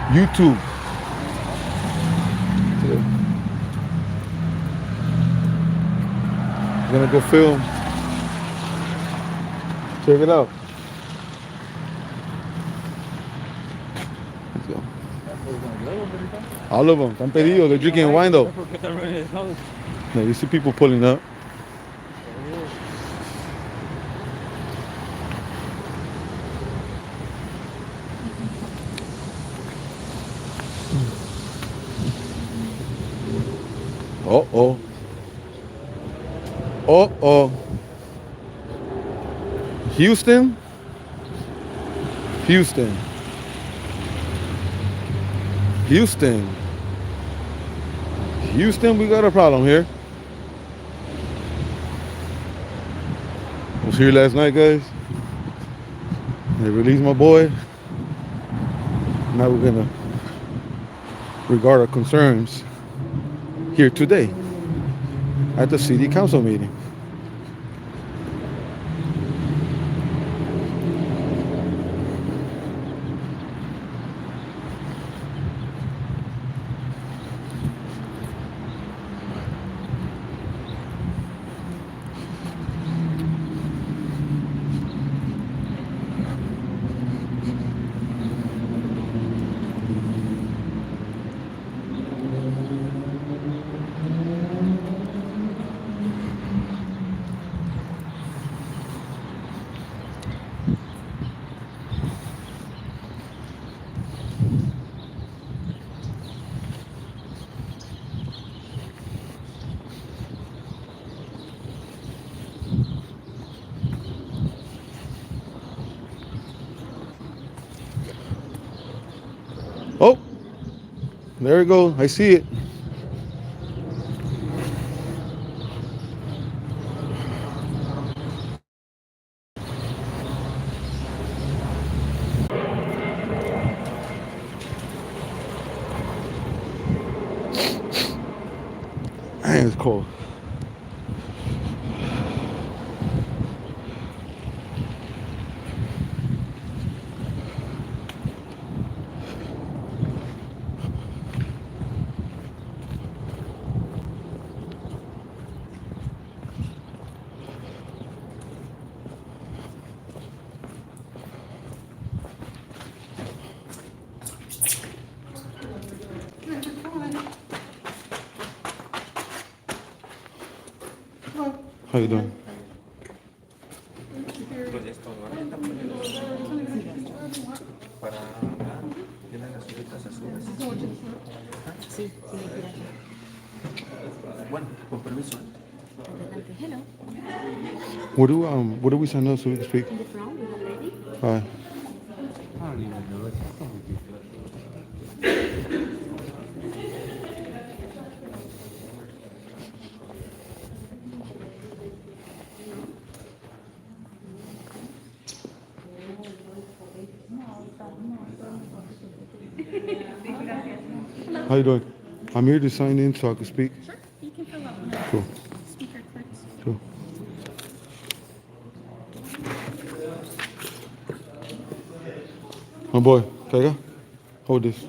YouTube. We're gonna go film. Check it out. Let's go. All of them. Están pedidos. They're drinking wine though. Now you see people pulling up. Uh-oh. Uh-oh. Houston? Houston. Houston. Houston, we got a problem here. I was here last night, guys. They released my boy. Now we're gonna regard our concerns here today at the city council meeting. Oh, there we go. I see it. Man, it's cold. How you doing? Hello. What do we sign up so we can speak? In the front with a lady. Hi. How you doing? I'm here to sign in so I can speak. Sure. You can fill out Cool. speaker cards. Cool. My boy, Tega, hold this.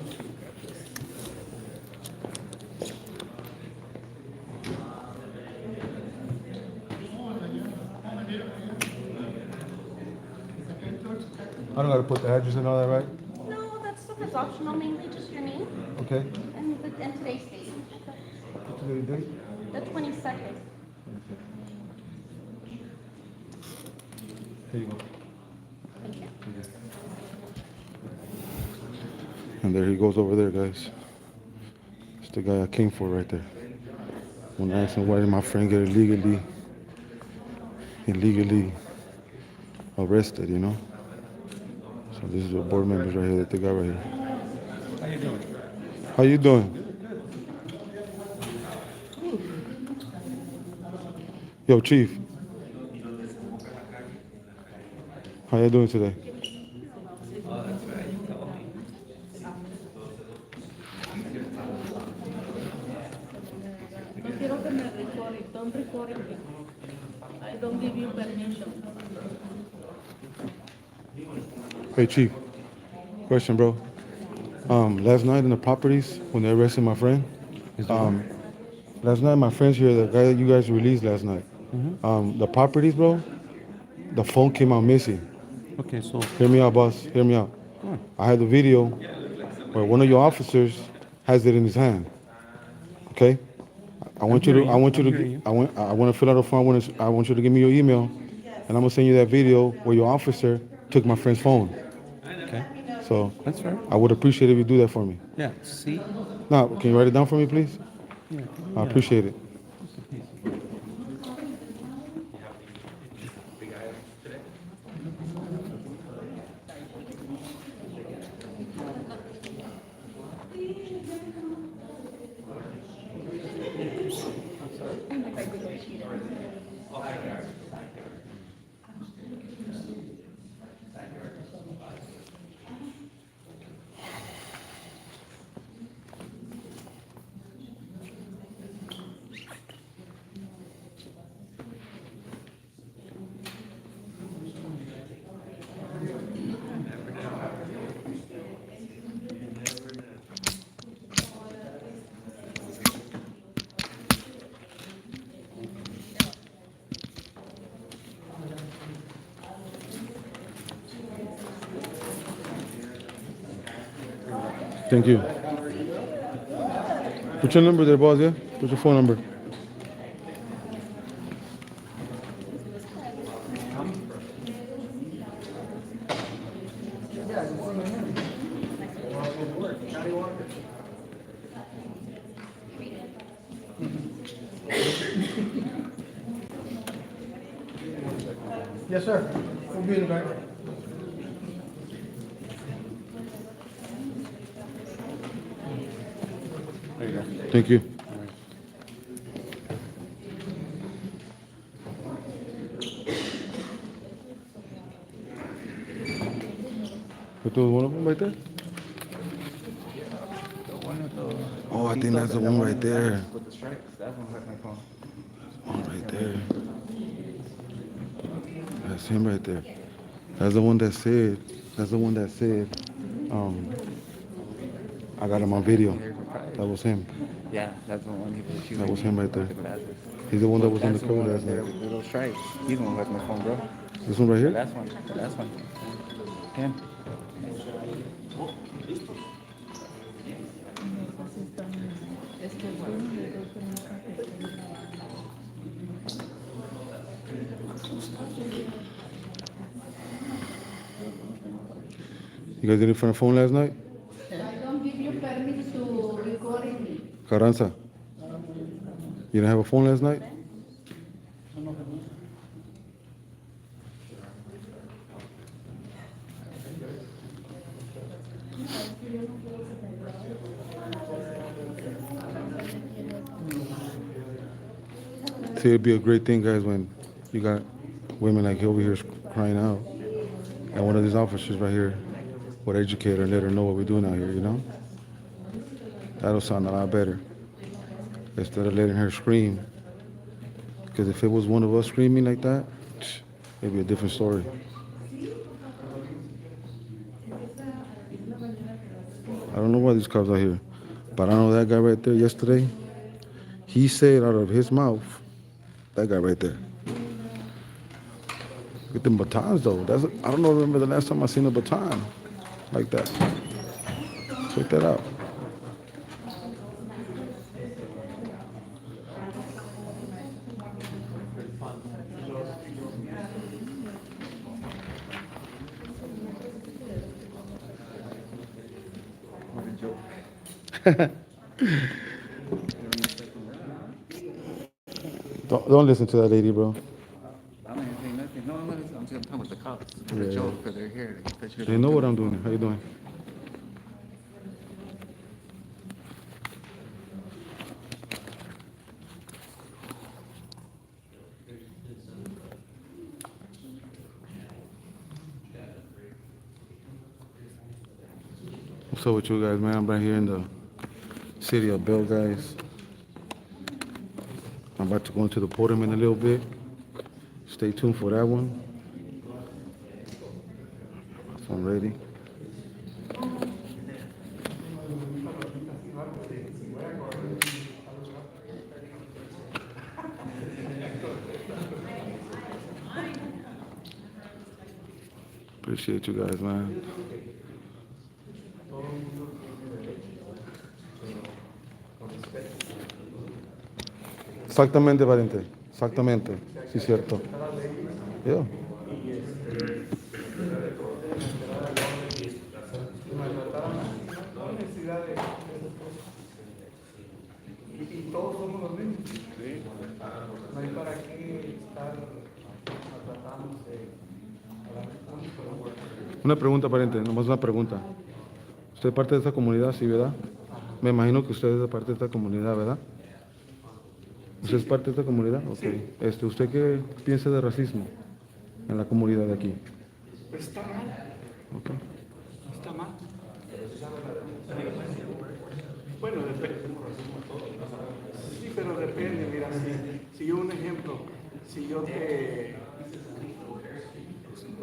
I don't gotta put the address and all that, right? No, that stuff is optional. Mainly just your name Okay. and today's date. What's today's date? The 22nd. Here you go. Thank you. And there he goes over there, guys. It's the guy I came for right there. When I asked him why did my friend get illegally arrested, you know? So this is the board members right here that they got right here. How you doing? How you doing? Yo, Chief. How you doing today? Oh, that's right. You told me. No quiero que me record it. Don't record it. I don't give you permission. Hey, Chief. Question, bro. Last night in the properties when they arrested my friend. Is the one? Last night my friends here, the guy that you guys released last night. The properties, bro. The phone came out missing. Okay, so Hear me out, boss. Hear me out. I have the video where one of your officers has it in his hand. Okay. I want you to. I want you to. I want to fill out a form. I want you to give me your email, and I'm gonna send you that video where your officer took my friend's phone. okay, So that's fair. I would appreciate if you do that for me. Yeah. See. Now, can you write it down for me, please? Yeah. I appreciate it. Thank you. Put your number there, boss, yeah? Put your phone number. Yes, sir. We'll be in the back. There you go. Thank you. But there was one of them right there? Oh, I think that's the one right there. With the stripes, that one has my phone. One right there. That's him right there. That's the one that said, I got him on video. That was him. Yeah, that's the one he was shooting. That was him right there. with the glasses. He's the one that was on the That's cover one last right there night. with little stripes. He's the one who has my phone, bro. This one right The here? last one. The last one. Him. You guys did it from the phone last night? I don't give you permit to record me. Carranza. You didn't have a phone last night? See, it'd be a great thing, guys, when you got women like over here crying out, and one of these officers right here would educate her and let her know what we're doing out here, you know? That'll sound a lot better. Instead of letting her scream. Because if it was one of us screaming like that, it'd be a different story. I don't know why these cops are here, but I know that guy right there yesterday, he said out of his mouth, that guy right there. With them batons though, I don't know, remember the last time I seen a baton like that. Check that out. What a joke. Don't listen to that lady, bro. I don't even think nothing. No, I'm just talking with the cops. It's Yeah. a joke because they're here. They know what I'm doing. How you doing? What's up with you guys, man? I'm right here in the city of Bell, guys. I'm about to go into the podium in a little bit. Stay tuned for that one. So I'm ready. appreciate you guys, man. Exactamente, valiente. Exactamente. Sí, cierto. Yeah. Y todos somos los mismos. No hay para qué estar maltratándose. Una pregunta, pariente, nomás una pregunta. ¿Usted es parte de esta comunidad, sí, verdad? Me imagino que usted es parte de esta comunidad, ¿verdad? ¿Usted es parte de esta comunidad? Ok. ¿Usted qué piensa de racismo en la comunidad de aquí? Pues está mal, Ok. está mal. Bueno, depende. Sí, pero depende, mira, si yo un ejemplo, si yo te...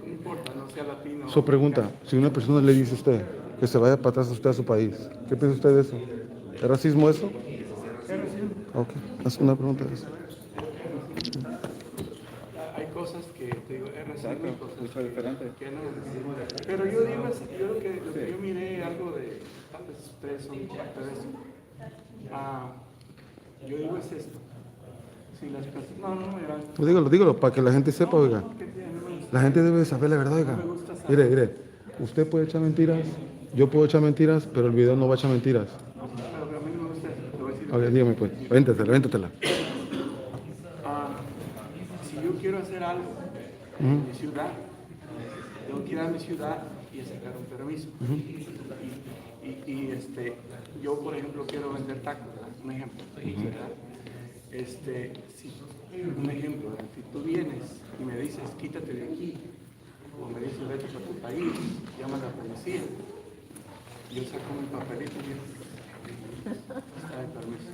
No importa, no sea latino. Su pregunta, si una persona le dice a usted que se vaya para atrás usted a su país, ¿qué piensa usted de eso? ¿Es racismo eso? Ok, es una pregunta de eso. Hay cosas que te digo, es racismo y Exacto, cosas mucho diferente. que no. Pero yo digo, yo lo que yo miré algo de, tal vez ustedes son parte de eso. Yo digo es esto. Si las personas, no, mira. Pues dígalo, para que la gente sepa, oiga. La gente debe saber la verdad, oiga. Mire, usted puede echar mentiras, yo puedo echar mentiras, pero el video no va a echar mentiras. Pero a mí no me gusta eso, te voy a decir. A ver, dígame pues, véntatela. Si yo quiero hacer algo en mi ciudad, tengo que ir a mi ciudad y sacar un permiso. Yo, por ejemplo, quiero vender tacos, ¿verdad? Un ejemplo, ¿verdad? Un ejemplo, ¿verdad? Si tú vienes y me dices, quítate de aquí, o me dices, vete a tu país, llama a la policía, yo saco mi papelito y digo, está el permiso.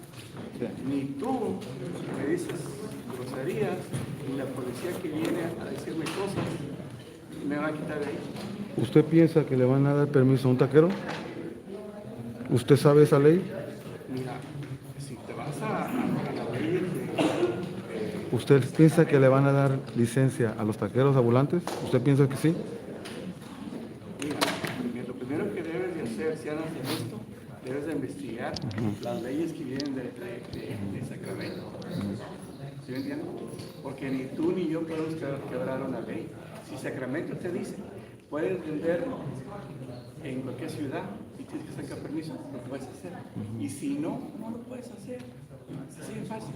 Ni tú me dices groserías, ni la policía que viene a decirme cosas, me va a quitar de ahí. ¿Usted piensa que le van a dar permiso a un taquero? ¿Usted sabe esa ley? Mira, si te vas a la ley ¿Usted piensa que le van a dar licencia a los taqueros ambulantes? ¿Usted piensa que sí? mira, lo primero que debes de hacer, si haces esto, debes de investigar las leyes que vienen de Sacramento. ¿Sí me entiendes? Porque ni tú ni yo podemos quebrar una ley. Si Sacramento te dice, puedes vender en cualquier ciudad y tienes que sacar permiso, lo puedes hacer. Y si no, no lo puedes hacer. Así de fácil.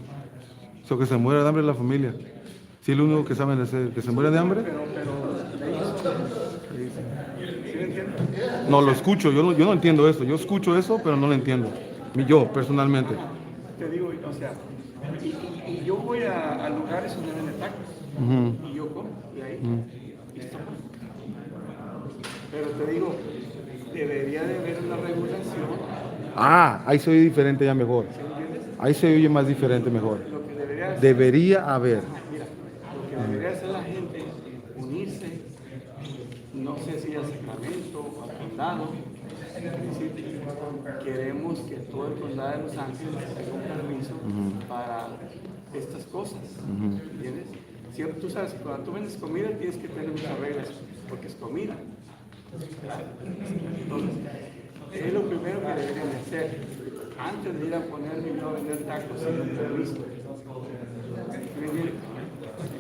Eso que se muera de hambre la familia. Si es lo único que saben hacer, que se muera de hambre. Pero ¿sí me entiendes? No, lo escucho, yo no entiendo eso. Yo escucho eso, pero no lo entiendo. Yo, personalmente. Te digo, o sea, y yo voy a lugares donde venden tacos. Y yo como, y ahí, listo. Pero te digo, debería de haber una regulación. Ahí se oye diferente ya mejor. Ahí se oye más diferente mejor. Lo que debería Debería haber. Mira, lo que debería hacer la gente, unirse, no sé si al Sacramento o al condado, decir, queremos que todo el condado de Los Ángeles tenga un permiso para estas cosas, ¿entiendes? Siempre, tú sabes que cuando tú vendes comida tienes que tener muchas reglas, porque es comida. Entonces, es lo primero que deberían de hacer, antes de ir a ponerme y no vender tacos sin un permiso.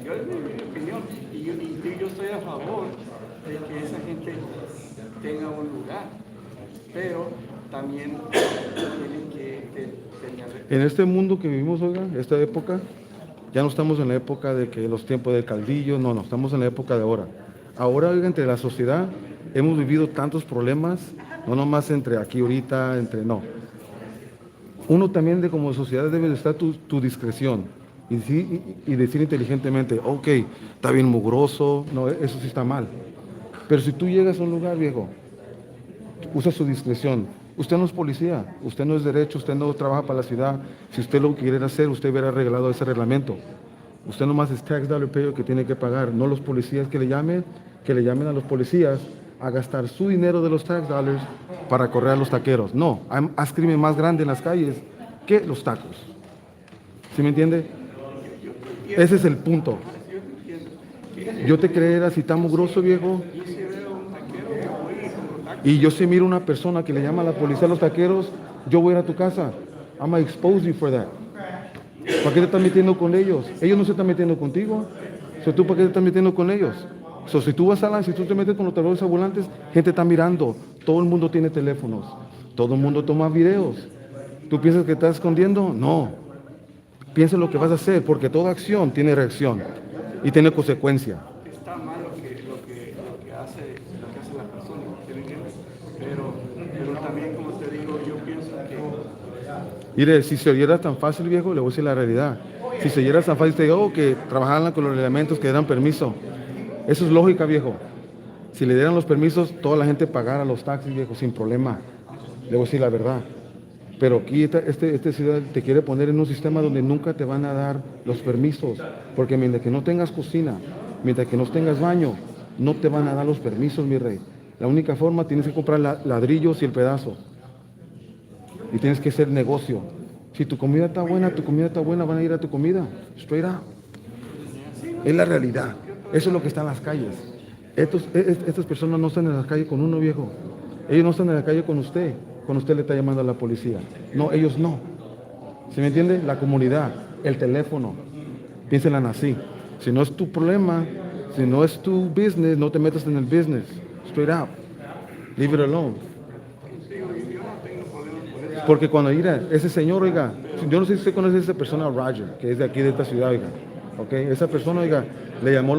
Yo es mi opinión, y yo estoy a favor de que esa gente tenga un lugar, pero también tienen que tener... En este mundo que vivimos, oiga, esta época, ya no estamos en la época de que los tiempos del caldillo, no, estamos en la época de ahora. Ahora, oiga, entre la sociedad hemos vivido tantos problemas, no nomás entre aquí ahorita, no. Uno también como sociedad debe de estar tu discreción y decir inteligentemente, ok, está bien mugroso, no, eso sí está mal. Pero si tú llegas a un lugar, viejo, usa su discreción. Usted no es policía, usted no es derecho, usted no trabaja para la ciudad. Si usted lo quiere hacer, usted hubiera arreglado ese reglamento. Usted nomás es tax dollar payer que tiene que pagar, no los policías que le llamen a los policías a gastar su dinero de los tax dollars para correr a los taqueros. No, haz crimen más grande en las calles que los tacos. ¿Sí me entiende? Ese es el punto. Yo te creera si está mugroso, viejo. Yo sí veo Y yo si miro una persona que le llama a la policía a los taqueros, yo voy a ir a tu casa. I'm gonna expose you for that. ¿Para qué te estás metiendo con ellos? Ellos no se están metiendo contigo. ¿Tú para qué te estás metiendo con ellos? Si tú vas si tú te metes con los trabajadores ambulantes, gente está mirando. Todo el mundo tiene teléfonos. Todo el mundo toma videos. ¿Tú piensas que estás escondiendo? No. Piensa en lo que vas a hacer, porque toda acción tiene reacción y tiene consecuencia. Está mal lo que hace la persona, ¿sí me entiendes? Pero también, como te digo, yo pienso que Mire, si se oyera tan fácil, viejo, le voy a decir la realidad. Si se oyera tan fácil, te digo que trabajaran con los reglamentos, que dieran permiso. Eso es lógica, viejo. Si le dieran los permisos, toda la gente pagara los taxis, viejo, sin problema. Le voy a decir la verdad. Pero aquí esta ciudad te quiere poner en un sistema donde nunca te van a dar los permisos. Porque mientras que no tengas cocina, mientras que no tengas baño, no te van a dar los permisos, mi rey. La única forma, tienes que comprar ladrillos y el pedazo. Y tienes que hacer negocio. Si tu comida está buena, van a ir a tu comida. Straight up. Es la realidad. Eso es lo que está en las calles. Estas personas no están en la calle con uno, viejo. Ellos no están en la calle con usted. Cuando usted le está llamando a la policía. No, ellos no. ¿Se me entiende? La comunidad, el teléfono. Piénsenla así. Si no es tu problema, si no es tu business, no te metas en el business. Straight up. Leave it alone. Porque cuando ese señor, oiga, yo no sé si usted conoce a esa persona, Roger, que es de aquí, de esta ciudad, oiga. Okay. Esa persona, oiga, le llamó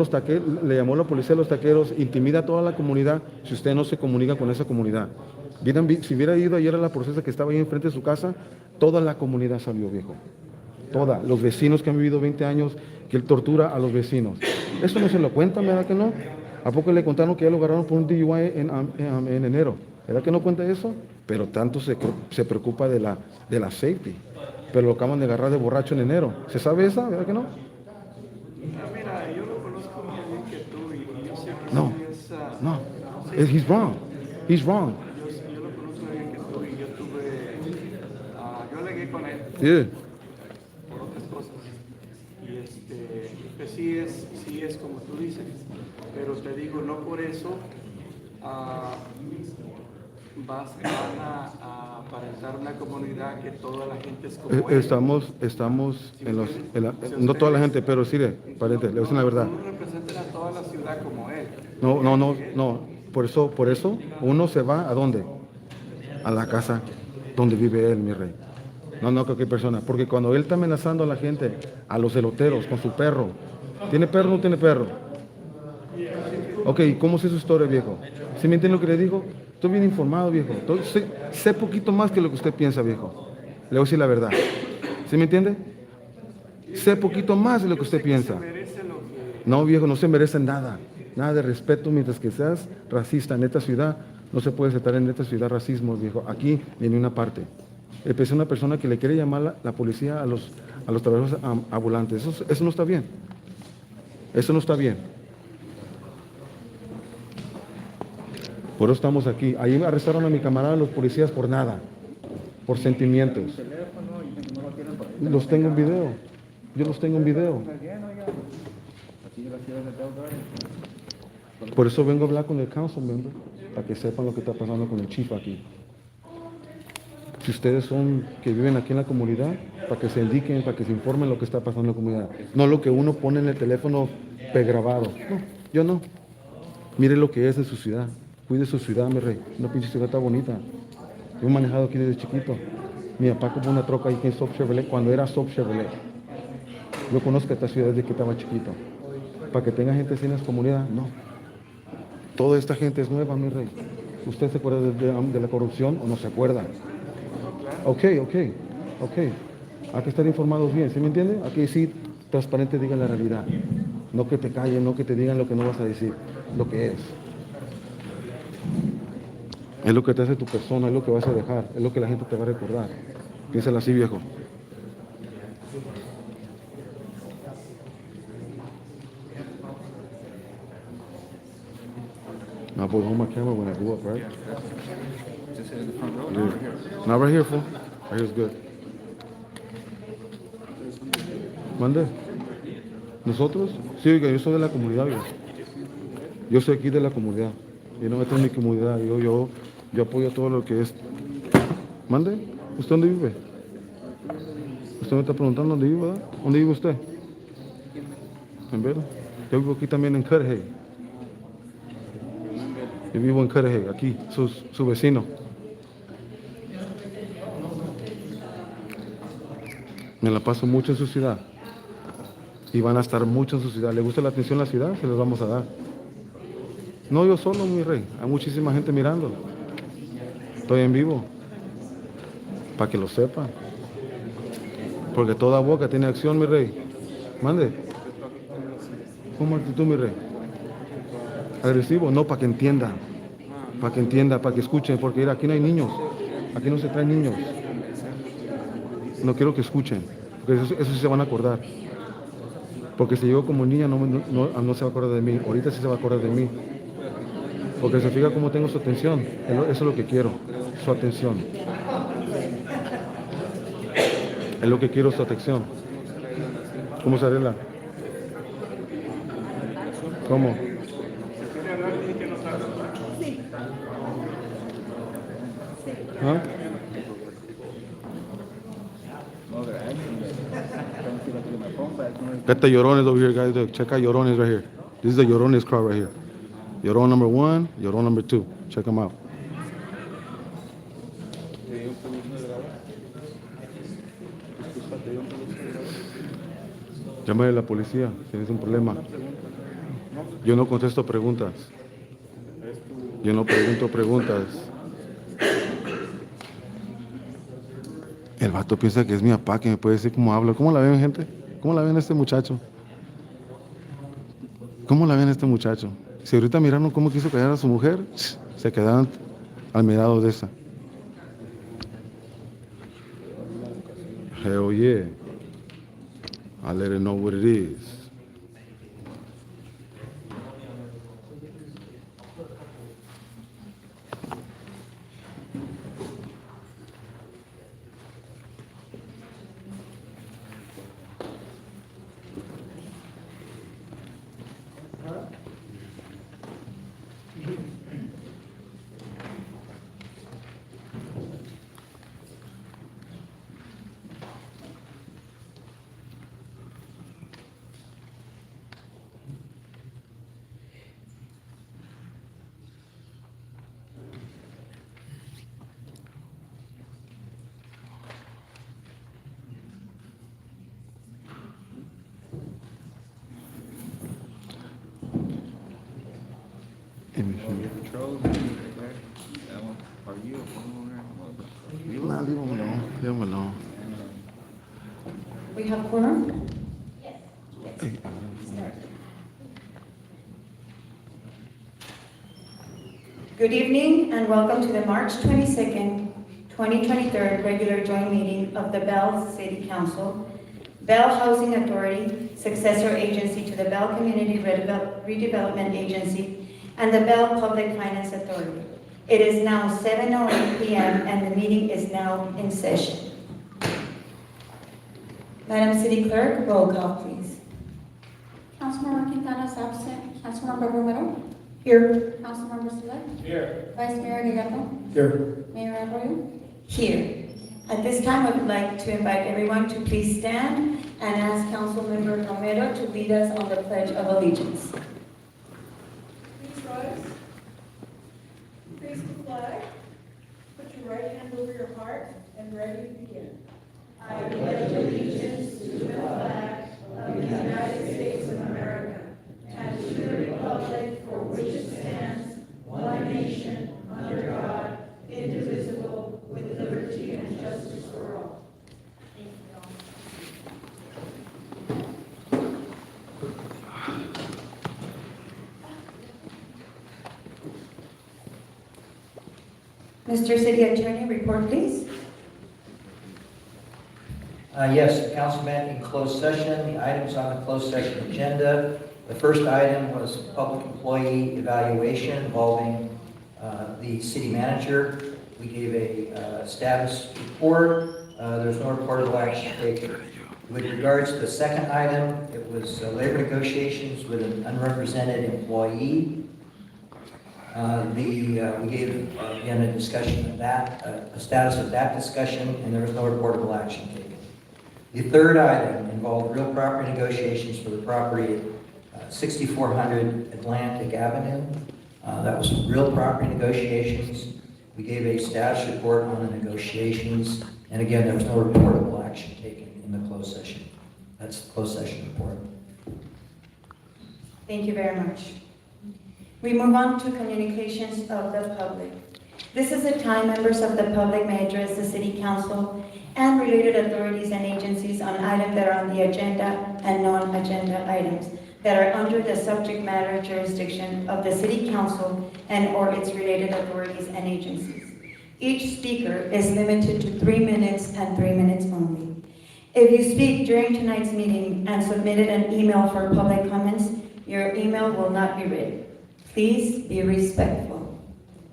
la policía a los taqueros, intimida a toda la comunidad si usted no se comunica con esa comunidad. Si hubiera ido ayer a la procesa que estaba ahí enfrente de su casa, toda la comunidad salió, viejo. Toda. Los vecinos que han vivido 20 años, que él tortura a los vecinos. Eso no se lo cuentan, ¿verdad que no? ¿A poco le contaron que ya lo agarraron por un DUI en enero? ¿Verdad que no cuenta eso? Pero tanto se preocupa de la safety. Pero lo acaban de agarrar de borracho en enero. ¿Se sabe esa? ¿Verdad que no? Mira, yo lo conozco más bien que tú y yo sé que No. sí es... No. He's wrong. He's wrong. Yo lo conozco más bien que tú y yo alegué con él Yeah. por otras cosas. Y pues sí es como tú dices. Pero te digo, no por eso van a aparentar una comunidad que toda la gente es como él. Estamos no toda la gente, pero sí, pariente, le dicen la verdad. No representan a toda la ciudad como él. No. Por eso uno se va ¿a dónde? A la casa donde vive él, mi rey. No cualquier persona. Porque cuando él está amenazando a la gente, a los eloteros, con su perro. ¿Tiene perro o no tiene perro? Ok, ¿cómo sé su historia, viejo? ¿Sí me entiende lo que le digo? Estoy bien informado, viejo. Sé poquito más que lo que usted piensa, viejo. Le voy a decir la verdad. ¿Sí me entiende? Sé poquito más de lo que usted piensa. No, viejo, no se merece nada. Nada de respeto mientras que seas racista en esta ciudad. No se puede aceptar en esta ciudad racismo, viejo. Aquí ni en una parte. Es una persona que le quiere llamar la policía a los trabajadores ambulantes. Eso no está bien. Eso no está bien. Por eso estamos aquí. Ahí arrestaron a mi camarada los policías por nada. Por sentimientos. Los tengo en video. Yo los tengo en video. Por eso vengo a hablar con el counsel member, para que sepan lo que está pasando con el chief aquí. Si ustedes son que viven aquí en la comunidad, para que se indiquen, para que se informen lo que está pasando en la comunidad. No lo que uno pone en el teléfono pregrabado. No, yo no. Mire lo que es en su ciudad. Cuide su ciudad, mi rey. Una pinche ciudad está bonita. Yo he manejado aquí desde chiquito. Mi papá compró una troca ahí en Soap Chevrolet, cuando era Soap Chevrolet. Yo conozco esta ciudad desde que estaba chiquito. Para que tenga gente así en la comunidad, no. Toda esta gente es nueva, mi rey. ¿Usted se acuerda de la corrupción o no se acuerda? Ok. Hay que estar informados bien, ¿sí me entiende? Hay que decir transparente, digan la realidad. No que te callen, no que te digan lo que no vas a decir, lo que es. Es lo que te hace tu persona, es lo que vas a dejar, es lo que la gente te va a recordar. Piénsalo así, viejo. I'll put home my camera when I go up, right? Just in the front row, no, over here. Not right here, fool. Right here's good. ¿Mande? ¿Nosotros? Sí, oiga, yo soy de la comunidad, oiga. Yo soy aquí de la comunidad. y no meto en mi comunidad. Yo apoyo todo lo que es. Mande, ¿usted dónde vive? Usted me está preguntando dónde vive, ¿verdad? ¿Dónde vive usted? ¿En Vela? Yo vivo aquí también en Cudahy. Yo vivo en Cudahy, aquí, su vecino. Me la paso mucho en su ciudad. Y van a estar mucho en su ciudad. ¿Le gusta la atención en la ciudad? Se les vamos a dar. No yo solo, mi rey. Hay muchísima gente mirando. Estoy en vivo. Para que lo sepan. Porque toda boca tiene acción, mi rey. Mande. ¿Cómo actitud, mi rey? Agresivo, no, para que entiendan. Para que entiendan, para que escuchen. Porque mira, aquí no hay niños. Aquí no se traen niños. No quiero que escuchen. Porque eso sí se van a acordar. Porque si yo como niña no se va a acordar de mí. Ahorita sí se va a acordar de mí. Porque se fija cómo tengo su atención. Eso es lo que quiero. Su atención. Es lo que quiero, su atención. ¿Cómo se arregla? ¿Cómo? ¿Ah? Got the llorones over here, guys. Look, check out llorones right here. This is the llorones crowd right here. Llorón number 1, llorón number 2. Check them out. Llámale a la policía si tienes un problema. Yo no contesto preguntas. Yo no pregunto preguntas. El vato piensa que es mi papá, que me puede decir cómo habla. ¿Cómo la ven, gente? ¿Cómo la ven a este muchacho? ¿Cómo la ven a este muchacho? Si ahorita miraron cómo quiso callar a su mujer, se quedaron al mirado de esa. Hell yeah. I let her know what it is. Nah, leave him alone. Leave him alone. We have quorum? Good evening and welcome to the March 22nd, 2023 regular joint meeting of the Bell City Council, Bell Housing Authority, successor agency to the Bell Community Redevelopment Agency, and the Bell Public Finance Authority. It is now 7:08 p.m. and the meeting is now in session. Madam City Clerk, roll call, please. Councilmember Quintana is absent. Councilmember Romero? Here. Councilmember Select? Here. Vice Mayor Guerrero? Here. Mayor Arroyo? Here. At this time, I would like to invite everyone to please stand and ask Councilmember Romero to lead us on the Pledge of Allegiance. Please rise. Face the flag. Put your right hand over your heart and ready to begin. I pledge allegiance to the flag of the United States of America and to the republic for which it stands, one nation, under God, indivisible, with liberty and justice for all. Mr. City Attorney, report please. Yes, the council met in closed session. The items on the closed session agenda. The first item was public employee evaluation involving the city manager. We gave a status report. There's no reportable action taken. With regards to the second item, it was labor negotiations with an unrepresented employee. We gave, again, a discussion of that, a status of that discussion, and there was no reportable action taken. The third item involved real property negotiations for the property at 6400 Atlantic Avenue. That was real property negotiations. We gave a status report on the negotiations, and again, there was no reportable action taken in the closed session. That's the closed session report. Thank you very much. We move on to communications of the public. This is a time members of the public may address the City Council and related authorities and agencies on items that are on the agenda and non-agenda items that are under the subject matter jurisdiction of the City Council and or its related authorities and agencies. Each speaker is limited to 3 minutes and 3 minutes only. If you speak during tonight's meeting and submitted an email for public comments, your email will not be read. Please be respectful.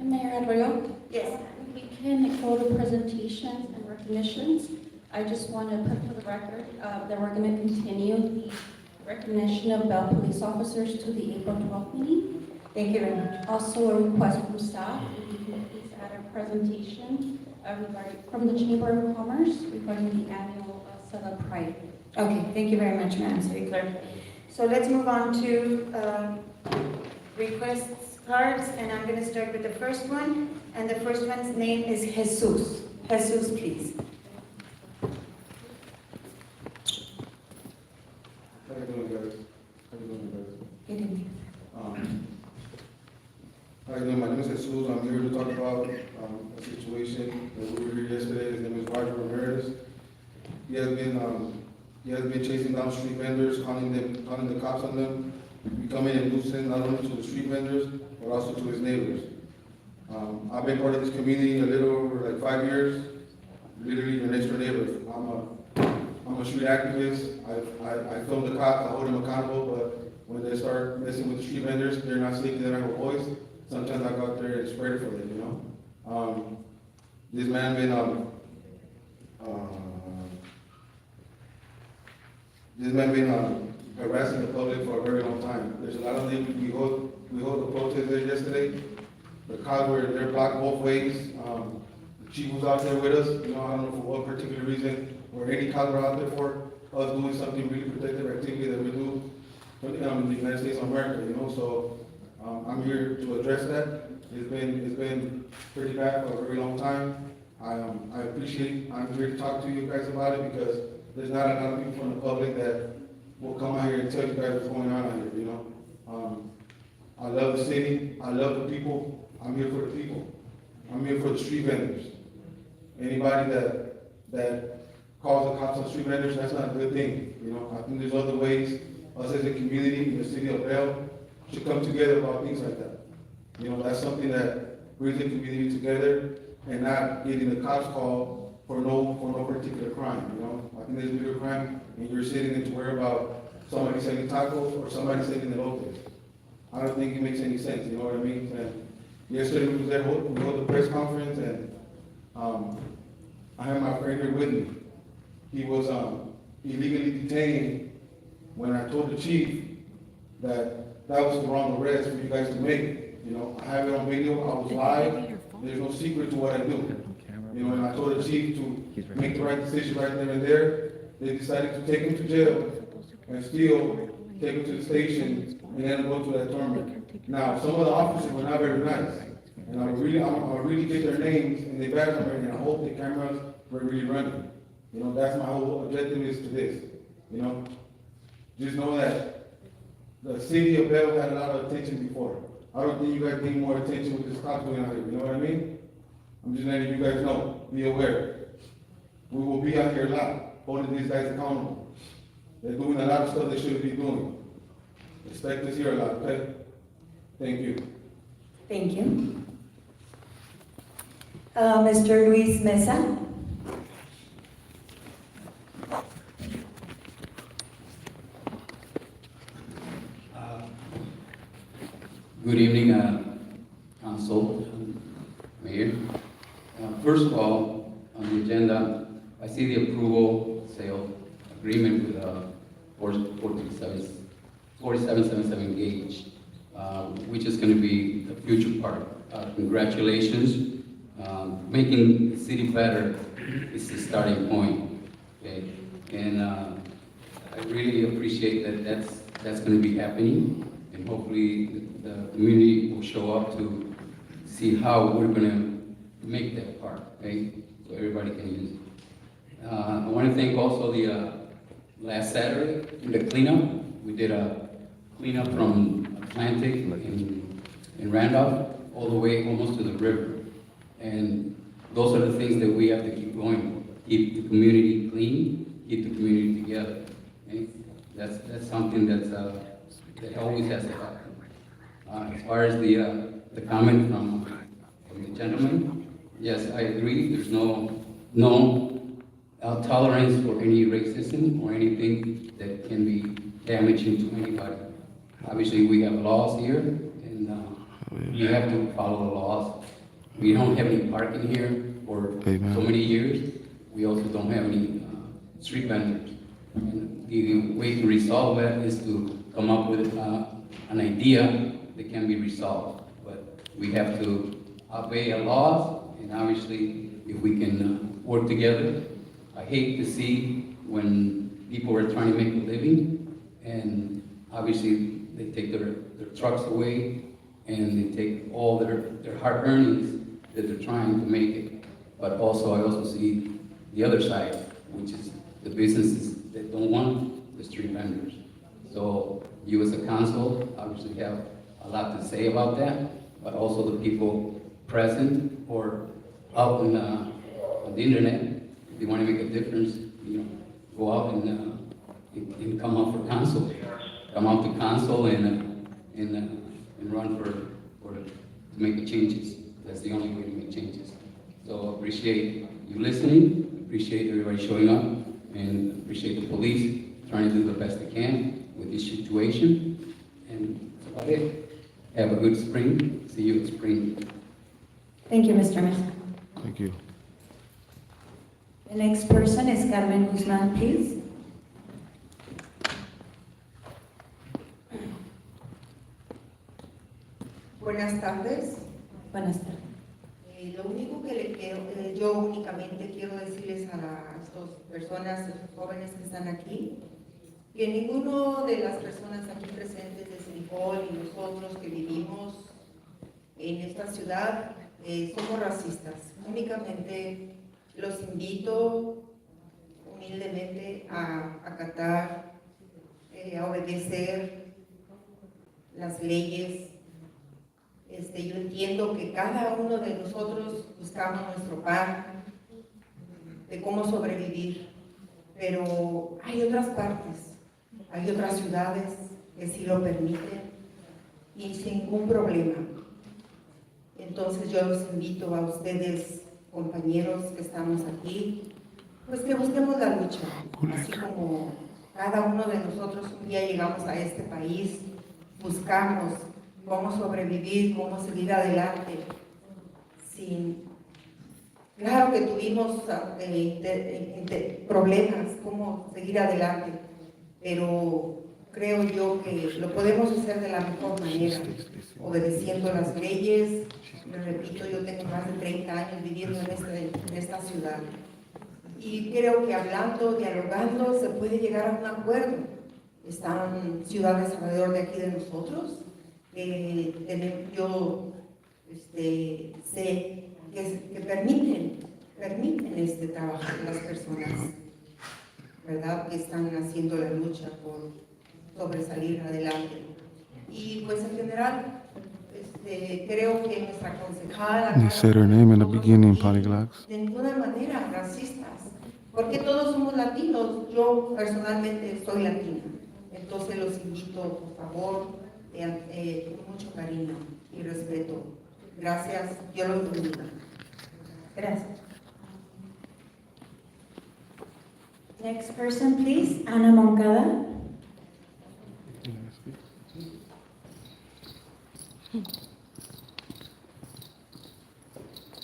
And Mayor Rodrigo? Yes. We can go to presentations and recognitions. I just want to put for the record that we're going to continue the recognition of Bell police officers to the April 12th meeting. Thank you very much. Also, a request from staff, if you can please add a presentation from the Chamber of Commerce regarding the annual Sala Pride. Okay, thank you very much, Madam City Clerk. So let's move on to requests cards, and I'm going to start with the first one, and the first one's name is Jesus. Jesus, please. How you doing, guys? How you doing, guys? Good evening. How you doing? My name is Jesus. I'm here to talk about a situation that we were here yesterday. His name is Roger Ramirez. He has been chasing down street vendors, calling the cops on them, becoming a nuisance not only to the street vendors but also to his neighbors. I've been part of this community a little over like 5 years, literally the next door neighbor. I'm a street activist. I film the cops, I hold them accountable, but when they start messing with the street vendors, they're not sneaking, they don't have a voice. Sometimes I go out there and spread it for them, you know. This man been harassing the public for a very long time. There's a lot of things we hold the protest there yesterday. The cops were they're blocked both ways. The chief was out there with us. You know, I don't know for what particular reason or any cops were out there for us doing something really protective activity that we do in the United States of America. You know, so I'm here to address that. It's been pretty bad for a very long time. I appreciate. I'm here to talk to you guys about it because there's not a lot of people from the public that will come out here and tell you guys what's going on out here, you know. I love the city, I love the people, I'm here for the people. I'm here for the street vendors. Anybody that calls the cops on street vendors, that's not a good thing, you know. I think there's other ways, us as a community in the city of Bell should come together about things like that. You know, that's something that brings the community together and not getting the cops called for no particular crime, you know. I think there's a bigger crime and you're sitting there to worry about somebody selling tacos or somebody selling elotes. I don't think it makes any sense, you know what I mean? And yesterday we held a press conference and I have my friend here with me. He was illegally detained when I told the chief that was the wrong arrest for you guys to make. You know, I have it on video, I was live, there's no secret to what I do. You know, and I told the chief to make the right decision right then and there. They decided to take him to jail and still take him to the station and then go to that tournament. Now, some of the officers were not very nice. And I really get their names and their badge number and I hope the cameras were really running. You know, that's my whole objective is to this. You know, just know that the city of Bell had a lot of attention before. I don't think you guys need more attention with this cops going on here, you know what I mean? I'm just letting you guys know, be aware. We will be out here a lot, holding these guys accountable. They're doing a lot of stuff they shouldn't be doing. Expect us here a lot, okay? Thank you. Thank you. Mr. Luis Mesa. Good evening, council, mayor. First of all, on the agenda, I see the approval sale agreement with 4777 Gauge which is going to be the future part. Congratulations. Making the city better is the starting point. Okay? And I really appreciate that that's going to be happening, and hopefully the community will show up to see how we're going to make that part, okay? So everybody can use it. I want to thank also the last Saturday in the cleanup. We did a cleanup from Atlantic in Randolph all the way almost to the river. And those are the things that we have to keep going. Keep the community clean, keep the community together. Okay? That's something that always has to happen. As far as the comment from the gentleman, yes, I agree. There's no tolerance for any racism or anything that can be damaging to anybody. Obviously, we have laws here, and you have to follow the laws. We don't have any parking here for so many years. We also don't have any street vendors. And the way to resolve that is to come up with an idea that can be resolved. But we have to obey our laws, and obviously, if we can work together. I hate to see when people are trying to make a living, and obviously they take their trucks away, and they take all their hard earnings that they're trying to make it. But also, I also see the other side, which is the businesses that don't want the street vendors. So you as a council obviously have a lot to say about that, but also the people present or out on the internet, if they want to make a difference, go out and come out for council. Come out to council and run to make the changes. That's the only way to make changes. So appreciate you listening, appreciate everybody showing up, and appreciate the police trying to do the best they can with this situation. And that's about it. Have a good spring. See you in spring. Thank you, Mr. Mesa. Thank you. The next person is Carmen Guzman, please. Buenas tardes. Buenas tardes. Lo único que yo únicamente quiero decirles a estas personas, a estos jóvenes que están aquí, que ninguno de las personas aquí presentes de City Hall y nosotros que vivimos en esta ciudad somos racistas. Únicamente los invito humildemente a acatar, a obedecer las leyes. Yo entiendo que cada uno de nosotros buscamos nuestro pan, de cómo sobrevivir, pero hay otras partes, hay otras ciudades que sí lo permiten y sin ningún problema. Entonces yo los invito a ustedes, compañeros que estamos aquí, pues que busquemos la lucha, así como cada uno de nosotros un día llegamos a este país, buscamos cómo sobrevivir, cómo seguir adelante. Claro que tuvimos problemas, cómo seguir adelante, pero creo yo que lo podemos hacer de la mejor manera, obedeciendo las leyes. Les repito, yo tengo más de 30 años viviendo en esta ciudad. Y creo que hablando, dialogando, se puede llegar a un acuerdo. Están ciudades alrededor de aquí de nosotros. Yo sé que permiten trabajar las personas, ¿verdad? Que están haciendo la lucha por sobresalir adelante. Y pues en general, creo que nuestra concejala... They said her name in the beginning, Polyglots. De ninguna manera racistas, porque todos somos latinos. Yo personalmente soy latina, entonces los invito, por favor, con mucho cariño y respeto. Gracias, Dios los bendiga. Gracias. Next person, please, Ana Moncada.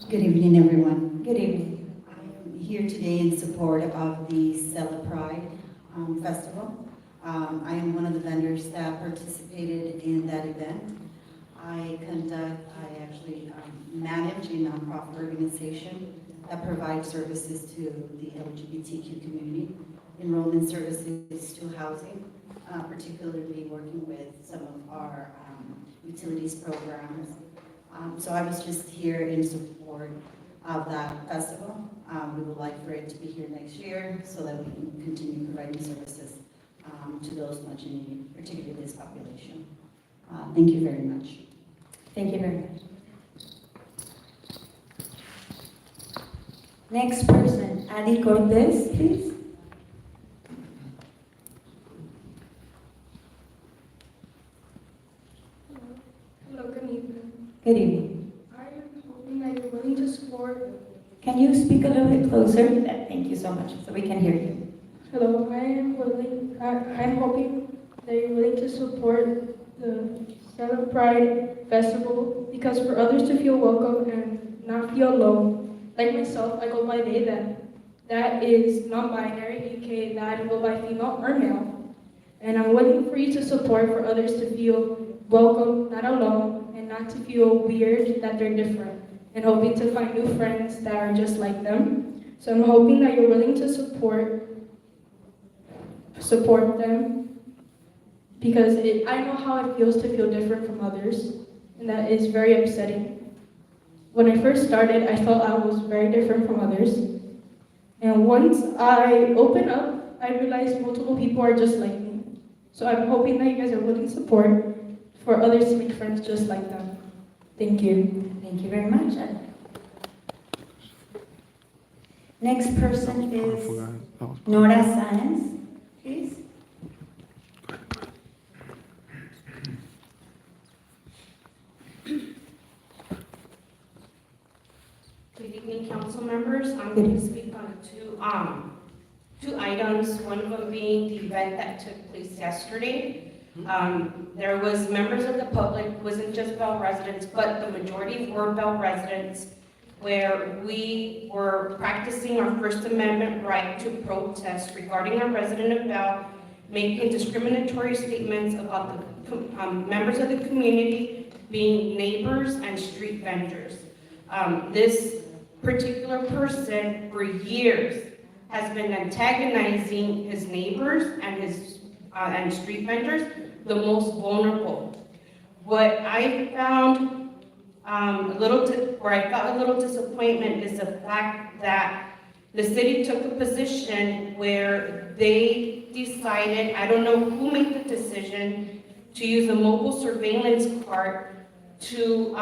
Good evening, everyone. Good evening. I'm here today in support of the Cela Pride Festival. I am one of the vendors that participated in that event. I actually manage a nonprofit organization that provides services to the LGBTQ community, enrollment services to housing, particularly working with some of our utilities programs. So I was just here in support of that festival. We would like for it to be here next year so that we can continue providing services to those much in need, particularly this population. Thank you very much. Thank you very much. Next person, Adi Cortez, please. Hello, good evening. Good evening. I am hoping that you're willing to support. Can you speak a little bit closer? Thank you so much, so we can hear you. Hello, I'm hoping that you're willing to support the Stella Pride Festival because for others to feel welcome and not feel alone. Like myself, I go by they, them. That is non-binary, aka that I go by female or male. And I'm willing for you to support for others to feel welcome, not alone, and not to feel weird that they're different. And hoping to find new friends that are just like them. So I'm hoping that you're willing to support them because I know how it feels to feel different from others, and that is very upsetting. When I first started, I felt I was very different from others. And once I opened up, I realized multiple people are just like me. So I'm hoping that you guys are willing to support for others to make friends just like them. Thank you. Thank you very much. Next person is Nora Sáenz, please. Good evening, council members. I'm going to speak on two items, one of them being the event that took place yesterday. There was members of the public, wasn't just Bell residents, but the majority were Bell residents, where we were practicing our First Amendment right to protest regarding a resident of Bell making discriminatory statements about the members of the community being neighbors and street vendors. This particular person for years has been antagonizing his neighbors and his and street vendors, the most vulnerable. What I found where I felt a little disappointment is the fact that the city took a position where they decided, I don't know who made the decision, to use a mobile surveillance cart to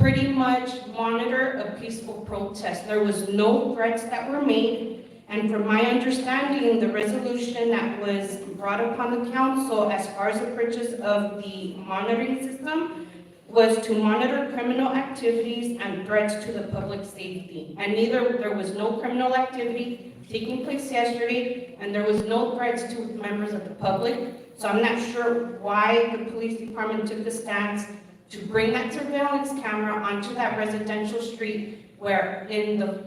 pretty much monitor a peaceful protest. There was no threats that were made, and from my understanding, the resolution that was brought upon the council as far as the purchase of the monitoring system was to monitor criminal activities and threats to the public safety. And there was no criminal activity taking place yesterday, and there was no threats to members of the public. So I'm not sure why the police department took the stance to bring that surveillance camera onto that residential street where in the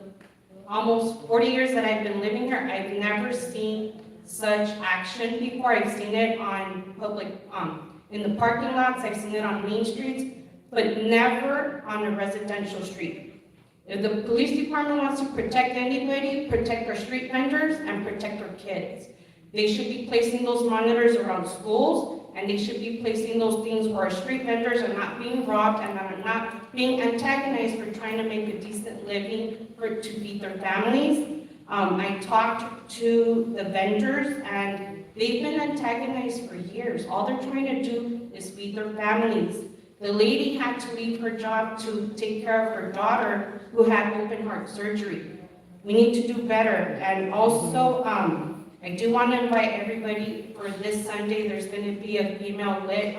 almost 40 years that I've been living here, I've never seen such action before. I've seen it on public, in the parking lots, I've seen it on main streets, but never on a residential street. If the police department wants to protect anybody, protect our street vendors and protect our kids. They should be placing those monitors around schools, and they should be placing those things where our street vendors are not being robbed and are not being antagonized for trying to make a decent living to feed their families. I talked to the vendors and they've been antagonized for years. All they're trying to do is feed their families. The lady had to leave her job to take care of her daughter who had open heart surgery. We need to do better. And also, I do want to invite everybody for this Sunday. There's going to be a female lit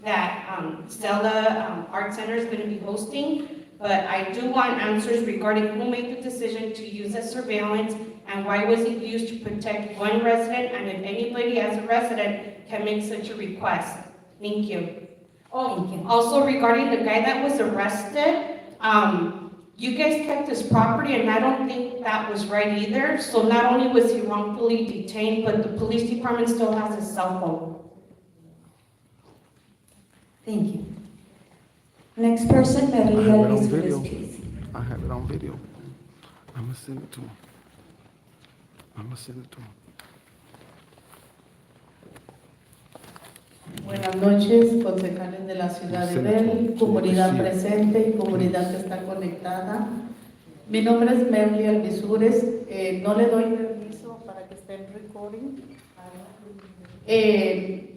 that Stella Art Center is going to be hosting. But I do want answers regarding who made the decision to use that surveillance and why was it used to protect one resident, and if anybody as a resident can make such a request. Thank you. Oh, also regarding the guy that was arrested, you guys kept his property, and I don't think that was right either. So not only was he wrongfully detained, but the police department still has his cell phone. Thank you. Next person, I have Maria it on Luis video. please. I have it on video. I'm gonna send it to him. Buenas noches, concejales de la ciudad de Bell, comunidad presente y comunidad que está conectada. Mi nombre es Merly Alvisures. No le doy permiso para que esté en recording.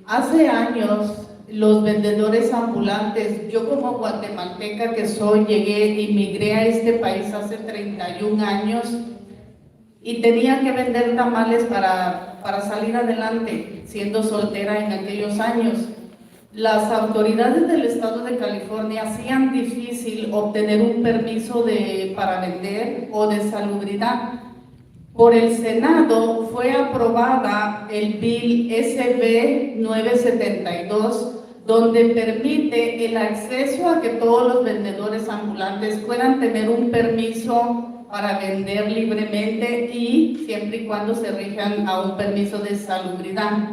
Hace años, los vendedores ambulantes, yo como guatemalteca que soy, inmigré a este país hace 31 años y tenía que vender tamales para salir adelante, siendo soltera en aquellos años. Las autoridades del estado de California hacían difícil obtener un permiso para vender o de salubridad. Por el Senado fue aprobada el Bill SB 972, donde permite el acceso a que todos los vendedores ambulantes puedan tener un permiso para vender libremente y siempre y cuando se rijan a un permiso de salubridad.